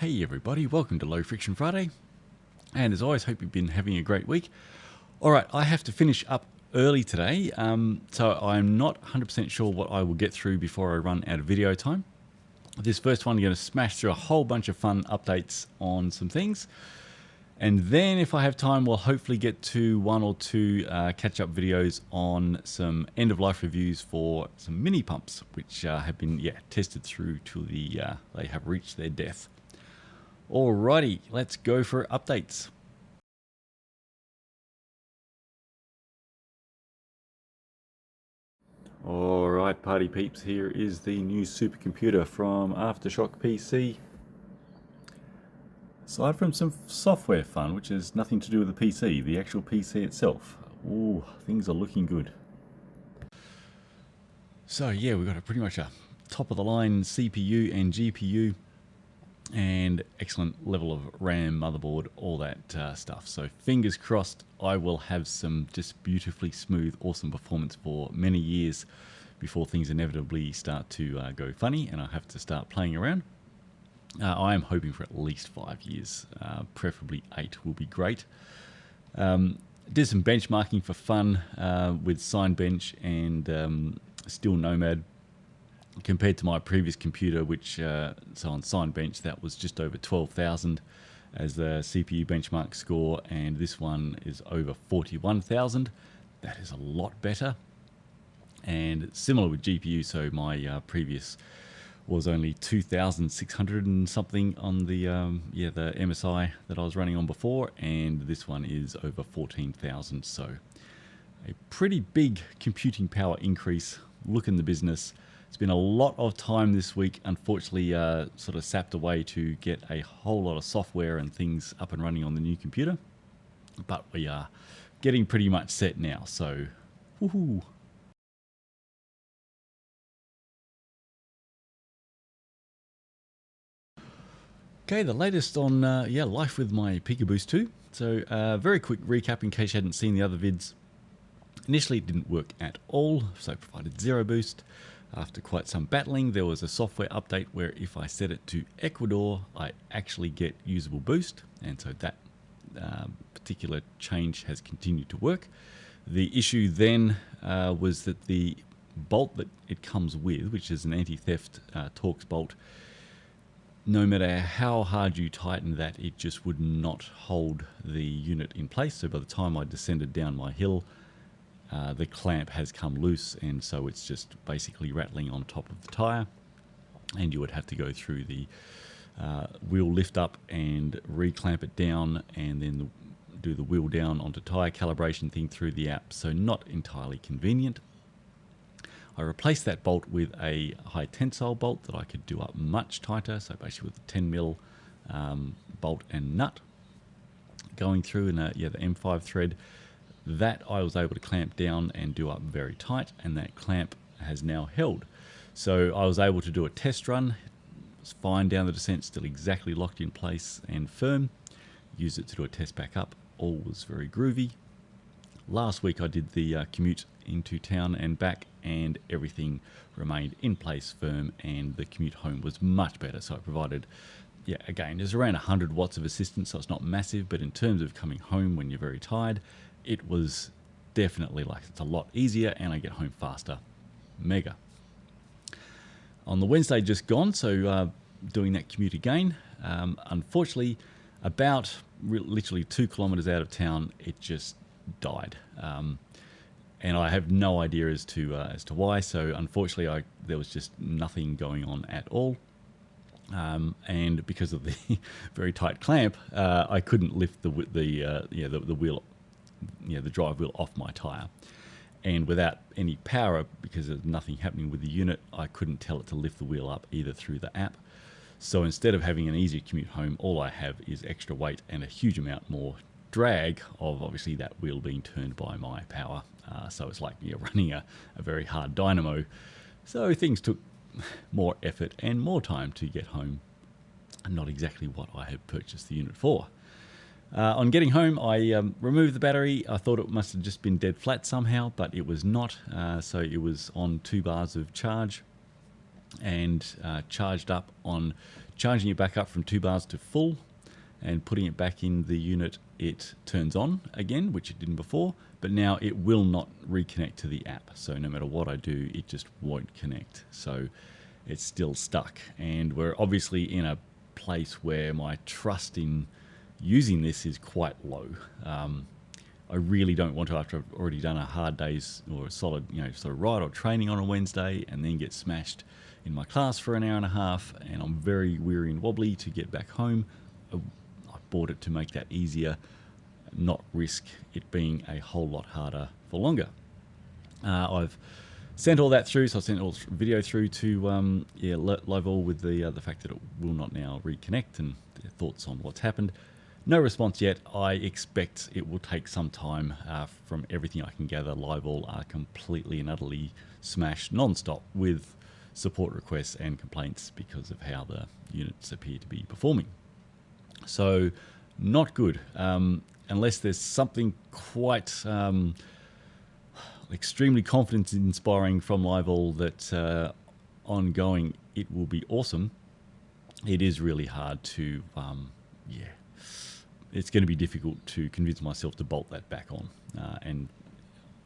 Hey everybody, welcome to Low Friction Friday, and as always, hope you've been having a great week. Alright, I have to finish up early today, so I'm not 100% sure what I will get through before I run out of video time. This first one, I'm going to smash through a whole bunch of fun updates on some things, and then if I have time, we'll hopefully get to one or two catch-up videos on some end-of-life reviews for some mini pumps, which have been tested through to they have reached their death. Alrighty, let's go for updates. Alright, party peeps, here is the new supercomputer from Aftershock PC. Aside from some software fun, which has nothing to do with the PC, the actual PC itself, ooh, things are looking good. So yeah, we've got pretty much a top-of-the-line CPU and GPU, and excellent level of RAM, motherboard, all that stuff. So fingers crossed I will have some just beautifully smooth, awesome performance for many years before things inevitably start to go funny and I have to start playing around. I am hoping for at least 5 years, preferably 8 will be great. Did some benchmarking for fun with Cinebench and Steel Nomad. Compared to my previous computer, which so on Cinebench, that was just over 12,000 as the CPU benchmark score, and this one is over 41,000. That is a lot better. And similar with GPU, so my previous was only 2,600 and something on the the MSI that I was running on before, and this one is over 14,000. So a pretty big computing power increase. Look in the business. It's been a lot of time this week, unfortunately sort of sapped away to get a whole lot of software and things up and running on the new computer. But we are getting pretty much set now, so woohoo! Okay, the latest on life with my Pikaboost 2. So very quick recap in case you hadn't seen the other vids. Initially it didn't work at all, so I provided 0 boost. After quite some battling, there was a software update where if I set it to Ecuador, I actually get usable boost, and so that particular change has continued to work. The issue then was that the bolt that it comes with, which is an anti-theft Torx bolt, no matter how hard you tighten that, it just would not hold the unit in place. So by the time I descended down my hill, the clamp has come loose, and so it's just basically rattling on top of the tire, and you would have to go through the wheel lift up and reclamp it down, and then do the wheel down onto tire calibration thing through the app. So not entirely convenient. I replaced that bolt with a high tensile bolt that I could do up much tighter, so basically with a 10mm bolt and nut going through, and the M5 thread. That I was able to clamp down and do up very tight, and that clamp has now held. So I was able to do a test run. It was fine down the descent, still exactly locked in place and firm. Used it to do a test back up. All was very groovy. Last week I did the commute into town and back, and everything remained in place, firm, and the commute home was much better. So I provided, again, there's around 100 watts of assistance, so it's not massive, but in terms of coming home when you're very tired, it was definitely like it's a lot easier, and I get home faster. Mega. On the Wednesday just gone, so doing that commute again, unfortunately about literally 2 kilometers out of town it just died, and I have no idea as to why. So unfortunately there was just nothing going on at all, and because of the very tight clamp, I couldn't lift the wheel, the drive wheel off my tire, and without any power, because there's nothing happening with the unit, I couldn't tell it to lift the wheel up either through the app. So instead of having an easier commute home, all I have is extra weight and a huge amount more drag of obviously that wheel being turned by my power. So it's like you're running a very hard dynamo. So things took more effort and more time to get home, and not exactly what I had purchased the unit for. On getting home, I removed the battery. I thought it must have just been dead flat somehow, but it was not. So it was on 2 bars of charge, and charged up on Charging it back up from 2 bars to full and putting it back in the unit, it turns on again, which it didn't before, but now it will not reconnect to the app. So no matter what I do, it just won't connect. So it's still stuck. And we're obviously in a place where my trust in using this is quite low. I really don't want to, after I've already done a hard day's or a solid, sort of ride or training on a Wednesday, and then get smashed in my class for an hour and a half, and I'm very weary and wobbly to get back home. I bought it to make that easier, not risk it being a whole lot harder for longer. I've sent all that through, so I sent all the video through to Liveall with the fact that it will not now reconnect and their thoughts on what's happened. No response yet. I expect it will take some time. From everything I can gather, Liveall are completely and utterly smashed non-stop with support requests and complaints because of how the units appear to be performing. So not good, unless there's something quite extremely confidence-inspiring from Liveall that ongoing it will be awesome. It is really hard to, it's going to be difficult to convince myself to bolt that back on, and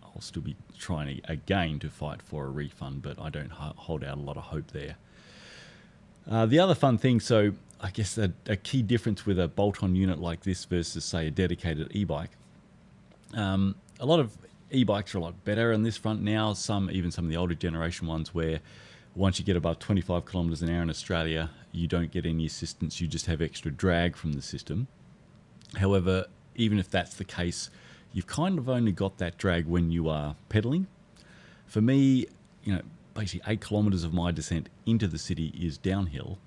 I'll still be trying again to fight for a refund, but I don't hold out a lot of hope there. The other fun thing, so I guess a key difference with a bolt-on unit like this versus, say, a dedicated e-bike, a lot of e-bikes are a lot better on this front now, even some of the older generation ones, where once you get above 25 kilometers an hour in Australia, you don't get any assistance, you just have extra drag from the system. However, even if that's the case, you've kind of only got that drag when you are pedaling. For me, basically 8 kilometers of my descent into the city is downhill,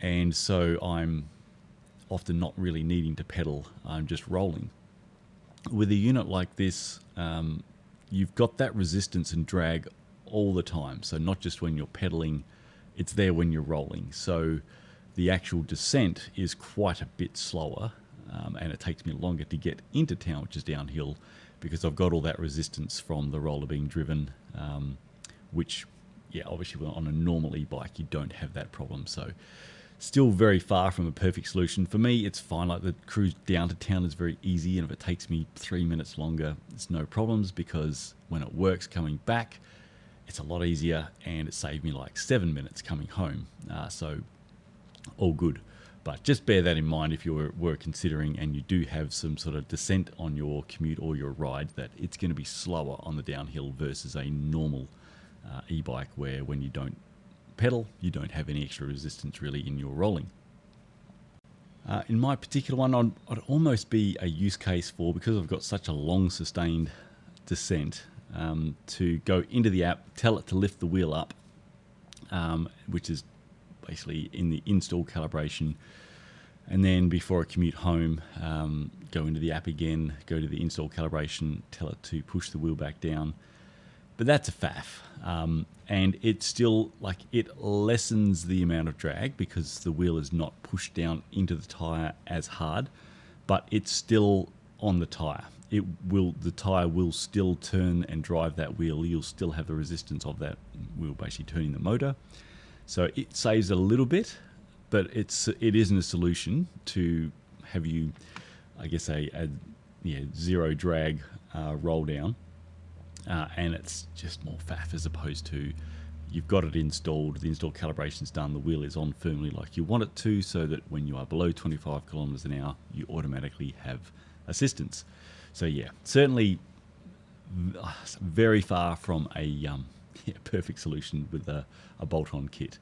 and so I'm often not really needing to pedal, I'm just rolling. With a unit like this, you've got that resistance and drag all the time, so not just when you're pedaling, it's there when you're rolling. So the actual descent is quite a bit slower, and it takes me longer to get into town, which is downhill, because I've got all that resistance from the roller being driven, which, obviously on a normal e-bike, you don't have that problem. So still very far from a perfect solution. For me, it's fine. Like, the cruise down to town is very easy, and if it takes me 3 minutes longer, it's no problems, because when it works coming back, it's a lot easier, and it saved me like 7 minutes coming home. So all good. But just bear that in mind if you were considering, and you do have some sort of descent on your commute or your ride, that it's going to be slower on the downhill versus a normal e-bike, where when you don't pedal, you don't have any extra resistance really in your rolling. In my particular one, I'd almost be a use case for, because I've got such a long sustained descent, to go into the app, tell it to lift the wheel up, which is basically in the install calibration, and then before I commute home, go into the app again, go to the install calibration, tell it to push the wheel back down. But that's a faff, and it's still, it lessens the amount of drag because the wheel is not pushed down into the tyre as hard, but it's still on the tyre. The tyre will still turn and drive that wheel. You'll still have the resistance of that wheel basically turning the motor. So it saves a little bit, but it isn't a solution to have you, I guess, a zero drag roll down, and it's just more faff, as opposed to you've got it installed, the install calibration's done, the wheel is on firmly like you want it to, so that when you are below 25 kilometers an hour, you automatically have assistance. So certainly very far from a perfect solution with a bolt-on kit.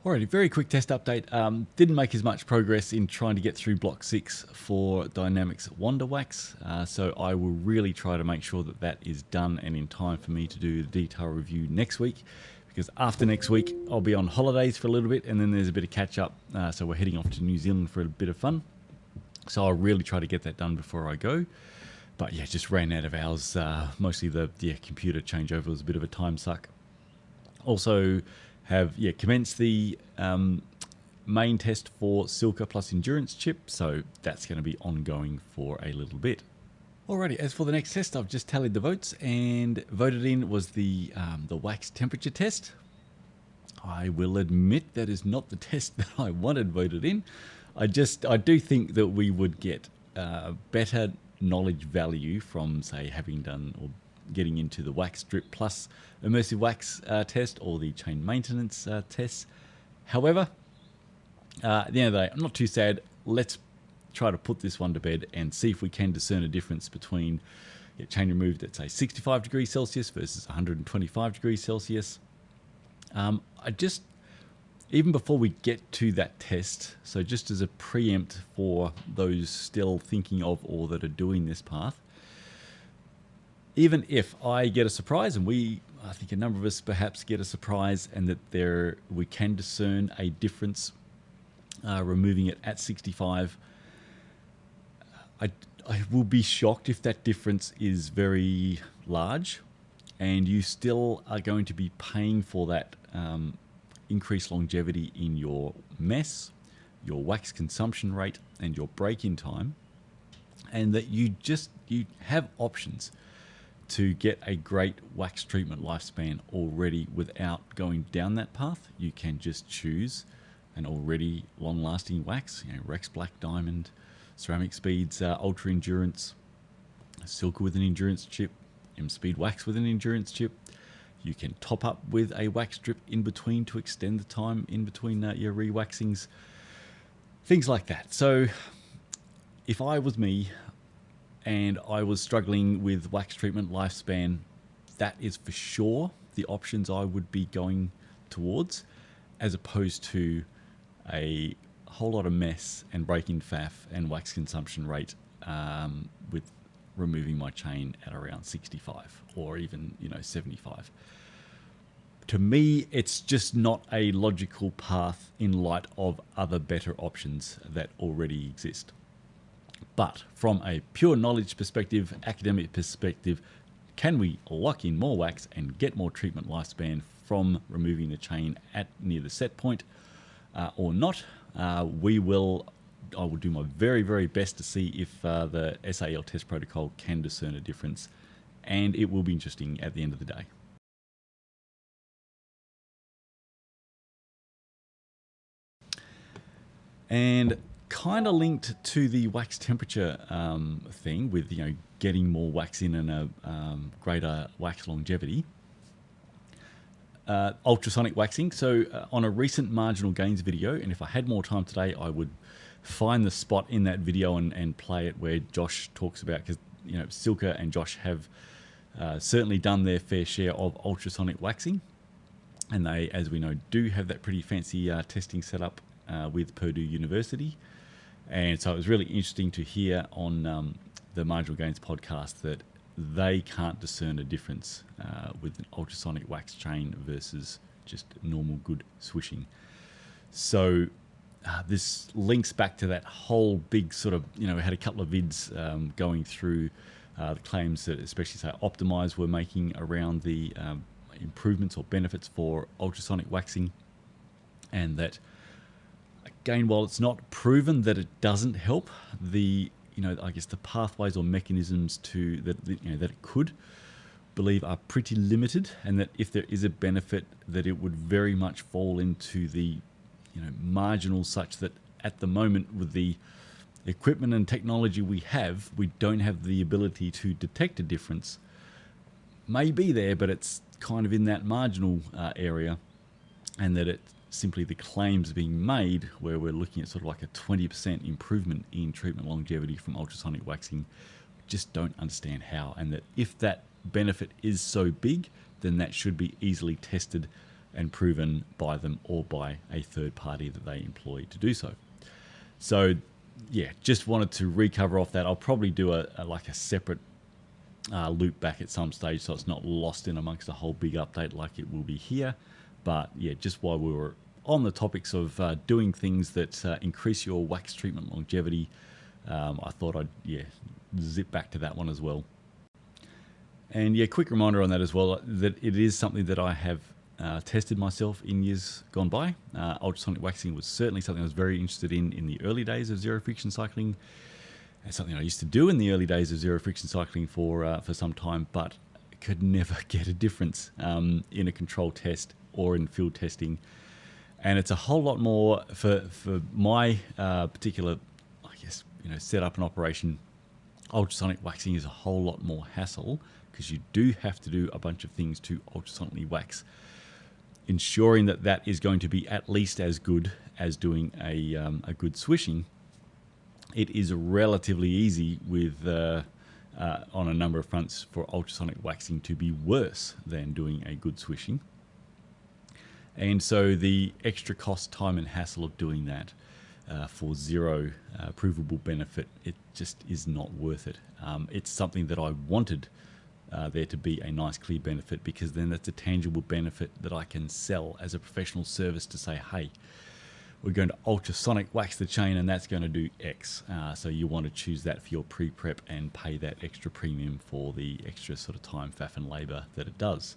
Alrighty, very quick test update. Didn't make as much progress in trying to get through block 6 for Dynamics Wonderwax, so I will really try to make sure that that is done and in time for me to do the detail review next week, because after next week I'll be on holidays for a little bit, and then there's a bit of catch up, so we're heading off to New Zealand for a bit of fun. So I'll really try to get that done before I go. But just ran out of hours. Mostly the computer changeover was a bit of a time suck. Also have commenced the main test for Silka plus Endurance chip, so that's going to be ongoing for a little bit. Alrighty, as for the next test, I've just tallied the votes, and voted in was the wax temperature test. I will admit that is not the test that I wanted voted in. I do think that we would get better knowledge value from, say, having done or getting into the wax strip plus immersive wax test or the chain maintenance tests. However, at the end of the day, I'm not too sad. Let's try to put this one to bed and see if we can discern a difference between chain removed at, say, 65 degrees Celsius versus 125 degrees Celsius. Even before we get to that test, so just as a preempt for those still thinking of or that are doing this path, even if I get a surprise, and I think a number of us perhaps get a surprise, and that we can discern a difference removing it at 65, I will be shocked if that difference is very large, and you still are going to be paying for that increased longevity in your mess, your wax consumption rate, and your break-in time, and that you have options to get a great wax treatment lifespan already without going down that path. You can just choose an already long-lasting wax, Rex Black Diamond, Ceramic Speeds Ultra Endurance, Silka with an endurance chip, M-Speed Wax with an endurance chip. You can top up with a wax strip in between to extend the time in between your re-waxings, things like that. So if I was me and I was struggling with wax treatment lifespan, that is for sure the options I would be going towards, as opposed to a whole lot of mess and break-in faff and wax consumption rate with removing my chain at around 65 or even 75. To me, it's just not a logical path in light of other better options that already exist. But from a pure knowledge perspective, academic perspective, can we lock in more wax and get more treatment lifespan from removing the chain at near the set point or not? I will do my very, very best to see if the SAL test protocol can discern a difference, and it will be interesting at the end of the day. And kind of linked to the wax temperature thing with getting more wax in and a greater wax longevity, ultrasonic waxing. So on a recent marginal gains video, and if I had more time today, I would find the spot in that video and play it where Josh talks about, because Silka and Josh have certainly done their fair share of ultrasonic waxing, and they, as we know, do have that pretty fancy testing setup with Purdue University. And so it was really interesting to hear on the Marginal Gains podcast that they can't discern a difference with an ultrasonic wax chain versus just normal good swishing. So this links back to that whole big sort of, we had a couple of vids going through the claims that especially, say, Optimize were making around the improvements or benefits for ultrasonic waxing, and that, again, while it's not proven that it doesn't help, I guess the pathways or mechanisms that it could believe are pretty limited, and that if there is a benefit, that it would very much fall into the marginal, such that at the moment with the equipment and technology we don't have the ability to detect a difference. May be there, but it's kind of in that marginal area, and that it's simply the claims being made where we're looking at sort of like a 20% improvement in treatment longevity from ultrasonic waxing. Just don't understand how, and that if that benefit is so big, then that should be easily tested and proven by them or by a third party that they employ to do so. So yeah, just wanted to recover off that. I'll probably do a separate loop back at some stage, so it's not lost in amongst a whole big update like it will be here. But yeah, just while we were on the topics of doing things that increase your wax treatment longevity, I thought I'd zip back to that one as well. And yeah, quick reminder on that as well, that it is something that I have tested myself in years gone by. Ultrasonic waxing was certainly something I was very interested in the early days of zero friction cycling, It's something I used to do in the early days of zero friction cycling for some time, but could never get a difference in a control test or in field testing. And it's a whole lot more for my particular, I guess, setup and operation. Ultrasonic waxing is a whole lot more hassle because you do have to do a bunch of things to ultrasonically wax, ensuring that that is going to be at least as good as doing a good swishing. It is relatively easy with on a number of fronts for ultrasonic waxing to be worse than doing a good swishing. And so the extra cost, time and hassle of doing that for zero provable benefit, it just is not worth it. It's something that I wanted there to be a nice clear benefit, because then that's a tangible benefit that I can sell as a professional service to say, hey, we're going to ultrasonic wax the chain and that's going to do X. So you want to choose that for your pre-prep and pay that extra premium for the extra sort of time, faff and labor that it does.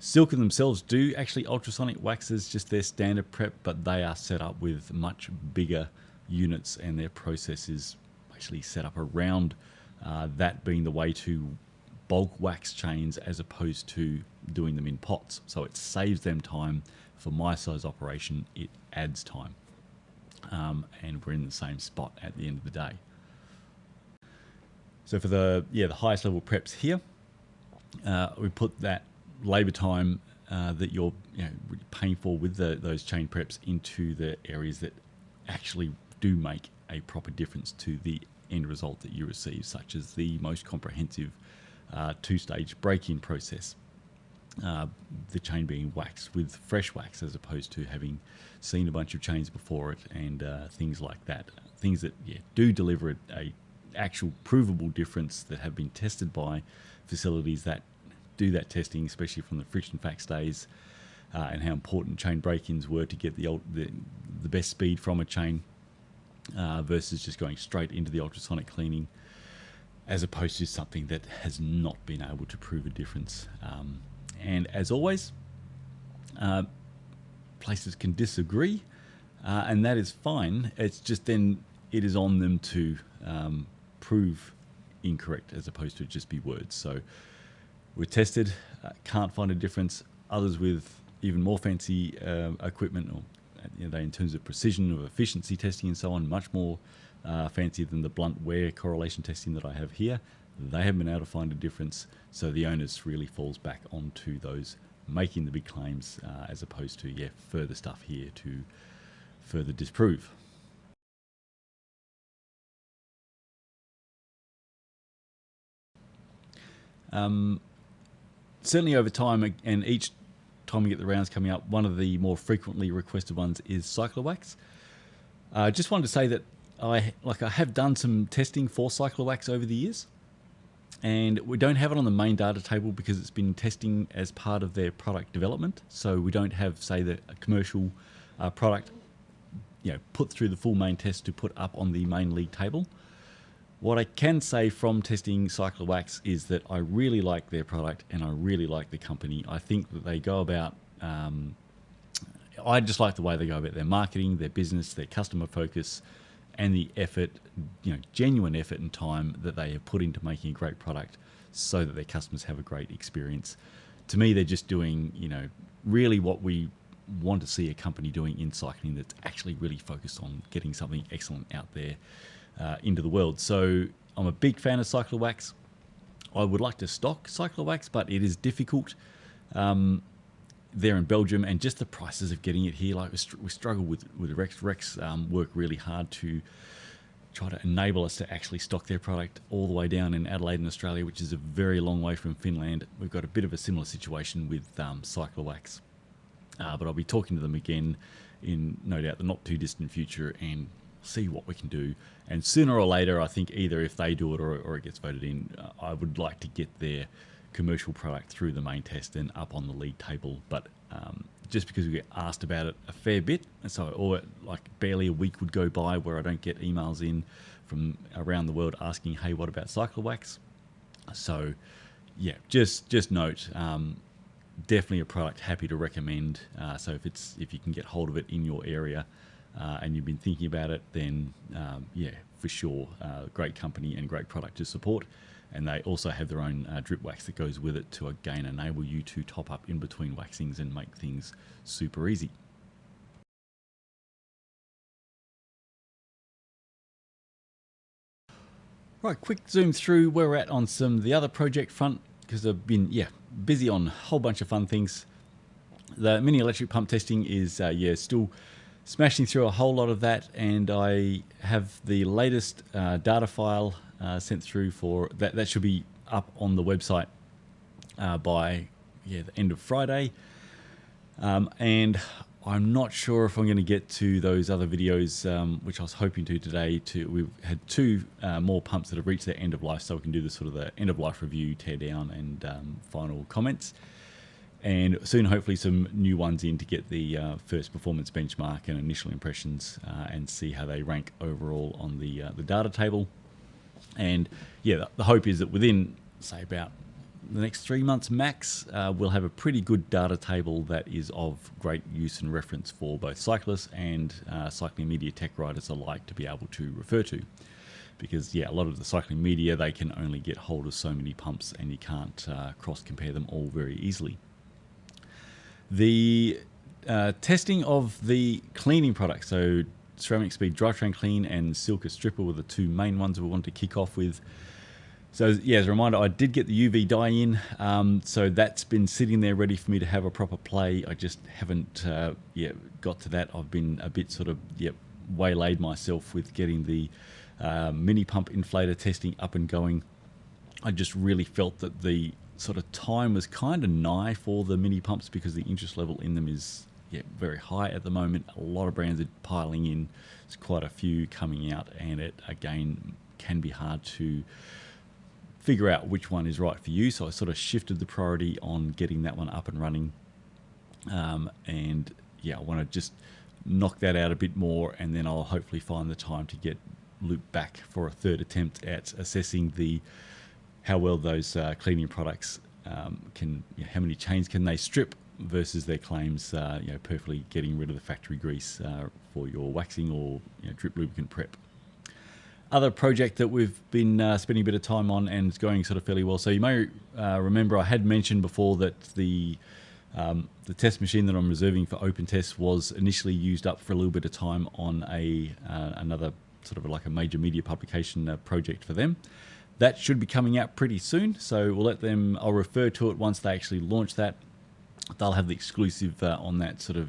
Silken themselves do actually ultrasonic wax as just their standard prep, but they are set up with much bigger units and their process is actually set up around that being the way to bulk wax chains as opposed to doing them in pots. So it saves them time. For my size operation, it adds time. And we're in the same spot at the end of the day. So for the highest level preps here, we put that labor time that you're paying for with those chain preps into the areas that actually do make a proper difference to the end result that you receive, such as the most comprehensive two-stage break-in process. The chain being waxed with fresh wax as opposed to having seen a bunch of chains before it, and things like that. Things that do deliver a actual provable difference, that have been tested by facilities that do that testing, especially from the friction facts days, and how important chain break-ins were to get the best speed from a chain versus just going straight into the ultrasonic cleaning, as opposed to something that has not been able to prove a difference. And as always, places can disagree, and that is fine. It's just then it is on them to prove incorrect as opposed to just be words. So we're tested, can't find a difference. Others with even more fancy equipment, or they in terms of precision, of efficiency testing and so on, much more fancy than the blunt wear correlation testing that I have here. They haven't been able to find a difference, so the onus really falls back onto those making the big claims as opposed to further stuff here to further disprove. Certainly over time, and each time we get the rounds coming up, one of the more frequently requested ones is Cyclowax. Just wanted to say that I have done some testing for Cyclowax over the years, and we don't have it on the main data table because it's been testing as part of their product development. So we don't have, say, a commercial product put through the full main test to put up on the main league table. What I can say from testing Cyclowax is that I really like their product and I really like the company. I think that they go about, I just like the way they go about their marketing, their business, their customer focus, and the effort, genuine effort and time that they have put into making a great product so that their customers have a great experience. To me, they're just doing, really what we want to see a company doing in cycling, that's actually really focused on getting something excellent out there into the world. So I'm a big fan of Cyclowax. I would like to stock Cyclowax, but it is difficult there in Belgium, and just the prices of getting it here. Like we struggle with Rex. Rex work really hard to try to enable us to actually stock their product all the way down in Adelaide in Australia, which is a very long way from Finland. We've got a bit of a similar situation with Cyclowax, but I'll be talking to them again in no doubt the not too distant future and see what we can do. And sooner or later, I think either if they do it or it gets voted in, I would like to get their commercial product through the main test and up on the league table. But just because we get asked about it a fair bit, or like barely a week would go by where I don't get emails in from around the world asking, hey, what about Cyclowax? So just note, definitely a product happy to recommend. So if you can get hold of it in your area and you've been thinking about it, then for sure. Great company and great product to support. And they also have their own drip wax that goes with it to again enable you to top up in between waxings and make things super easy. Right, quick zoom through where we're at on some of the other project front, because I've been busy on a whole bunch of fun things. The mini electric pump testing is still smashing through a whole lot of that, and I have the latest data file sent through for that. That should be up on the website by the end of Friday, and I'm not sure if I'm going to get to those other videos, which I was hoping to today. We've had two more pumps that have reached their end of life, so we can do the sort of the end of life review, tear down, and final comments. And soon, hopefully, some new ones in to get the first performance benchmark and initial impressions, and see how they rank overall on the data table. And the hope is that within, say, about the next 3 months max, we'll have a pretty good data table that is of great use and reference for both cyclists and cycling media tech writers alike to be able to refer to. Because a lot of the cycling media, they can only get hold of so many pumps, and you can't cross-compare them all very easily. The testing of the cleaning products, so Ceramic Speed Drivetrain Clean and Silka Stripper were the two main ones we want to kick off with. So as a reminder, I did get the UV dye in, so that's been sitting there ready for me to have a proper play. I just haven't got to that. I've been a bit sort of waylaid myself with getting the mini pump inflator testing up and going. I just really felt that the sort of time was kind of nigh for the mini pumps, because the interest level in them is very high at the moment. A lot of brands are piling in. There's quite a few coming out, and it again can be hard to figure out which one is right for you. So I sort of shifted the priority on getting that one up and running, and I want to just knock that out a bit more, and then I'll hopefully find the time to get looped back for a third attempt at assessing how well those cleaning products can, how many chains can they strip versus their claims, perfectly getting rid of the factory grease for your waxing or drip lubricant prep. Other project that we've been spending a bit of time on, and it's going sort of fairly well. So you may remember I had mentioned before that the test machine that I'm reserving for open tests was initially used up for a little bit of time on another sort of like a major media publication project for them. That should be coming out pretty soon, so we'll let them. I'll refer to it once they actually launch that. They'll have the exclusive on that sort of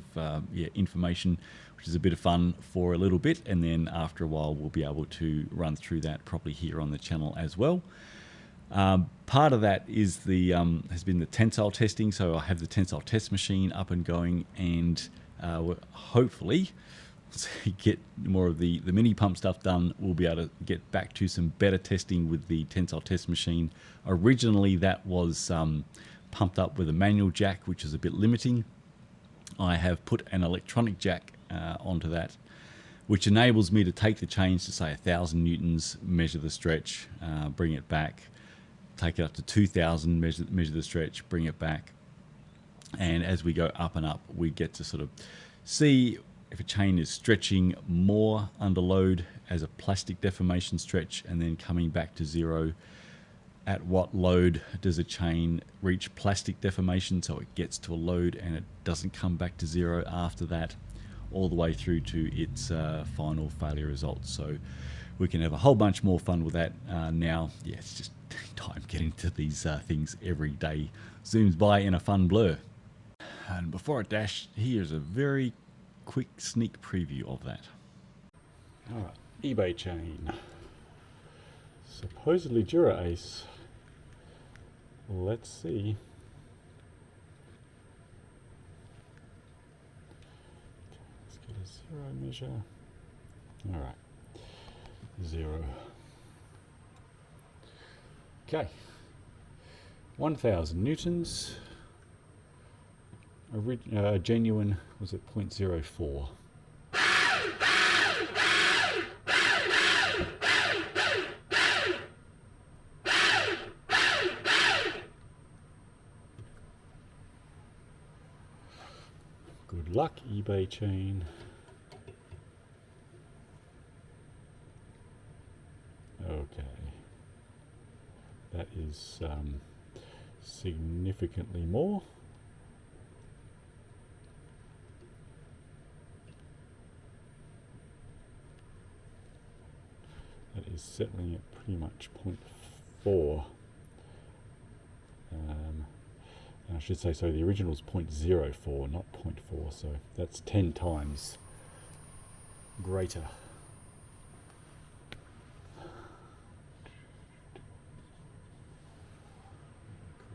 information, which is a bit of fun for a little bit, and then after a while we'll be able to run through that properly here on the channel as well. Part of that is has been the tensile testing, so I have the tensile test machine up and going, and hopefully get more of the mini pump stuff done. We'll be able to get back to some better testing with the tensile test machine. Originally that was pumped up with a manual jack, which is a bit limiting. I have put an electronic jack onto that, which enables me to take the chains to say 1,000 newtons, measure the stretch, bring it back, take it up to 2,000, measure the stretch, bring it back, and as we go up and up, we get to sort of see if a chain is stretching more under load as a plastic deformation stretch, and then coming back to zero. At what load does a chain reach plastic deformation, so it gets to a load and it doesn't come back to zero after that, all the way through to its final failure results. So we can have a whole bunch more fun with that now. It's just time getting to these things every day zooms by in a fun blur. And before I dash, here's a very quick sneak preview of that. All right, eBay chain, supposedly Dura Ace. Let's see. Let's get a zero measure. All right, zero. Okay, 1,000 newtons. Genuine was at 0.04. Good luck, eBay chain. Okay, that is significantly more. That is settling at pretty much 0.4. And I should say, so the original is 0.04, not 0.4, so that's 10 times greater. Put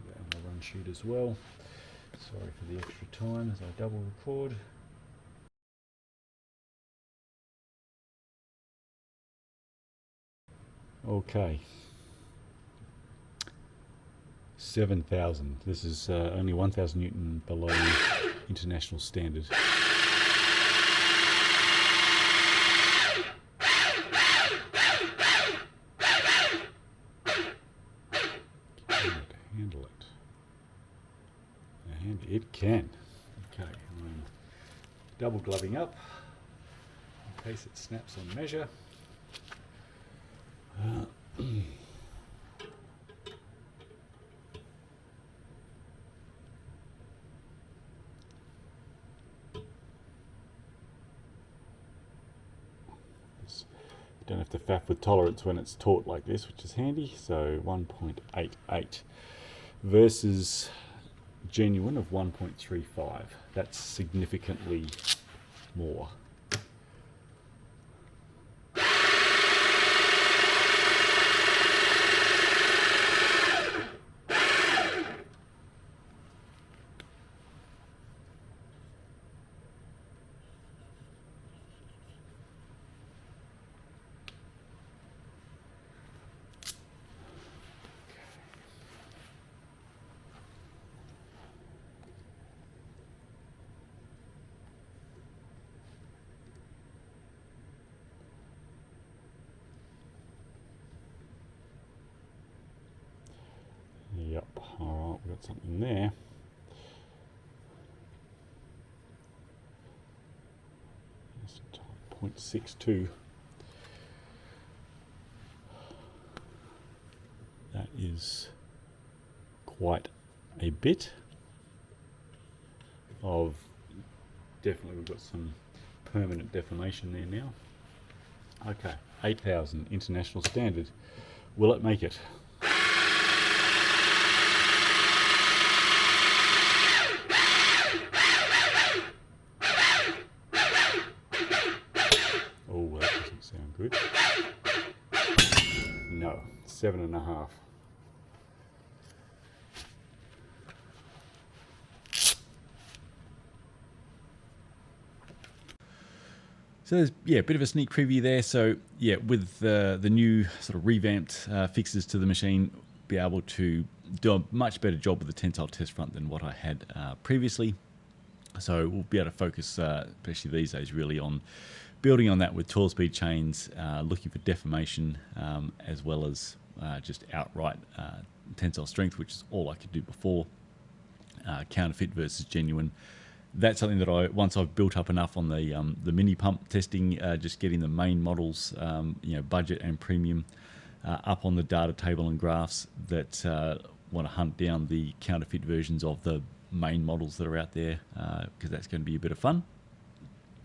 that on the run sheet as well. Sorry for the extra time as I double record. Okay. 7,000. This is only 1,000 Newton below international standard. Handle it. And it can. Okay, I'm double gloving up in case it snaps on measure. You don't have to faff with tolerance when it's taut like this, which is handy. So 1.88 versus genuine of 1.35. That's significantly more. Yep, alright, we've got something there. That's 0.62. That is quite a bit of, definitely we've got some permanent deformation there now. Okay, 8,000 international standard. Will it make it? Oh, that doesn't sound good. No, 7.5. So there's, yeah, a bit of a sneak preview there. So yeah, with the new sort of revamped fixes to the machine, be able to do a much better job with the tensile test front than what I had previously. So we'll be able to focus, especially these days, really on building on that with 12-speed chains, looking for deformation, as well as just outright tensile strength, which is all I could do before. Counterfeit versus genuine. That's something that once I've built up enough on the mini pump testing, just getting the main models, budget and premium, up on the data table and graphs, that want to hunt down the counterfeit versions of the main models that are out there, because that's going to be a bit of fun.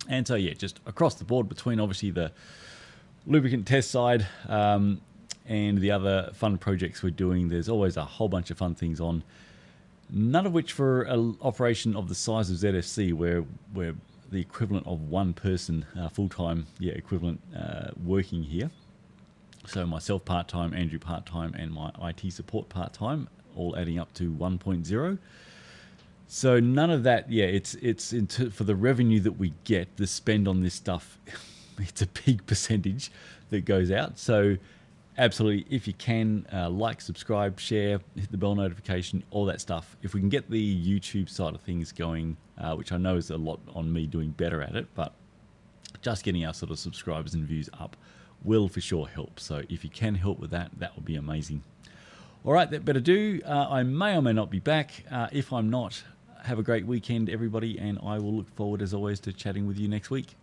And so yeah, just across the board between obviously the lubricant test side and the other fun projects we're doing, there's always a whole bunch of fun things on. None of which for an operation of the size of ZFC, where we're the equivalent of one person full-time, equivalent working here. So myself part-time, Andrew part-time, and my IT support part-time, all adding up to 1.0. So none of that, it's for the revenue that we get, the spend on this stuff, it's a big percentage that goes out. So absolutely, if you can, like, subscribe, share, hit the bell notification, all that stuff. If we can get the YouTube side of things going, which I know is a lot on me doing better at it, but just getting our sort of subscribers and views up will for sure help. So if you can help with that, that would be amazing. All right, that better do. I may or may not be back. If I'm not, have a great weekend, everybody, and I will look forward, as always, to chatting with you next week.